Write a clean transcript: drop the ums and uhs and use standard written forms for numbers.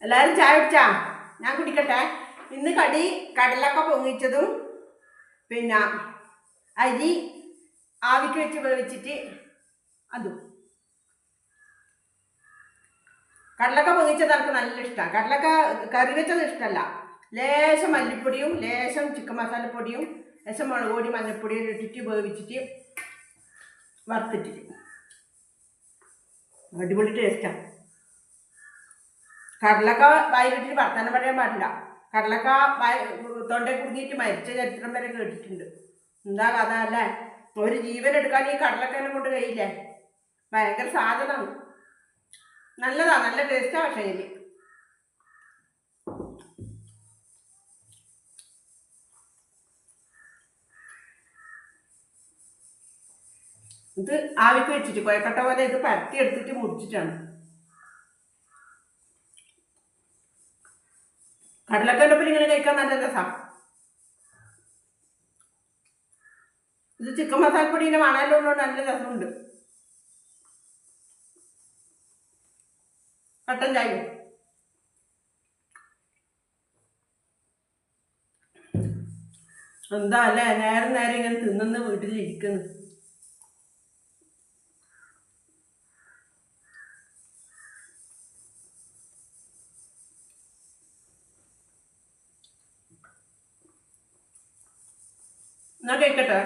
എല്ലാവരും ചായ കുടിച്ചാ? ഞാൻ കുടിക്കട്ടെ. ഇന്ന് കടി കടലക്ക പൊങ്ങിച്ചതും പിന്നെ അരി ആവിക്ക് വെച്ച് വേവിച്ചിട്ട് അതും. കടലക്ക പൊങ്ങിച്ചത് എനിക്ക് നല്ല ഇഷ്ടമാണ്. കടലക്ക കറി വെച്ചത് ഇഷ്ടമല്ല. ലേശം മല്ലിപ്പൊടിയും ലേശം ചിക്കൻ മസാലപ്പൊടിയും ലേശം മുളക് പൊടി മഞ്ഞൾപ്പൊടിയും ഇട്ടിട്ട് വേവിച്ചിട്ട് വറുത്തിട്ടിട്ട് അടിപൊളി ടേസ്റ്റാണ്. കടലക്ക വായിലിട്ടിട്ട് വർത്താനം പറയാൻ പാടില്ല. കടലക്ക തൊണ്ടയിൽ കുടുങ്ങിയിട്ട് മരിച്ച ചരിത്രം വരെ കേട്ടിട്ടുണ്ട്. എന്താ കഥ അല്ലേ? ഒരു ജീവൻ എടുക്കാൻ ഈ കടലക്കനെ കൊണ്ട് കഴിയില്ലേ? ഭയങ്കര സാധനമാണ്. നല്ലതാ, നല്ല ടേസ്റ്റാ. പക്ഷേ ഇത് ആവിക്ക് വെച്ചിട്ട് കൊയക്കട്ട പോലെ ഇത് പരത്തി എടുത്തിട്ട് മുറിച്ചിട്ടാണ്. കടലക്കൻ്റെ ഒപ്പം ഇങ്ങനെ കഴിക്കാൻ നല്ല രസമാണ്. ഇത് ചിക്കൻ മസാലപ്പൊടീൻ്റെ മണമെല്ലാം ഉള്ളതുകൊണ്ട് നല്ല രസമുണ്ട്. കട്ടൻ ചായയും എന്താ അല്ലേ? നേരം ഇങ്ങനെ തിന്നുന്ന വീട്ടിലിരിക്കുന്നു. എന്നാ കേൾക്കട്ടെ.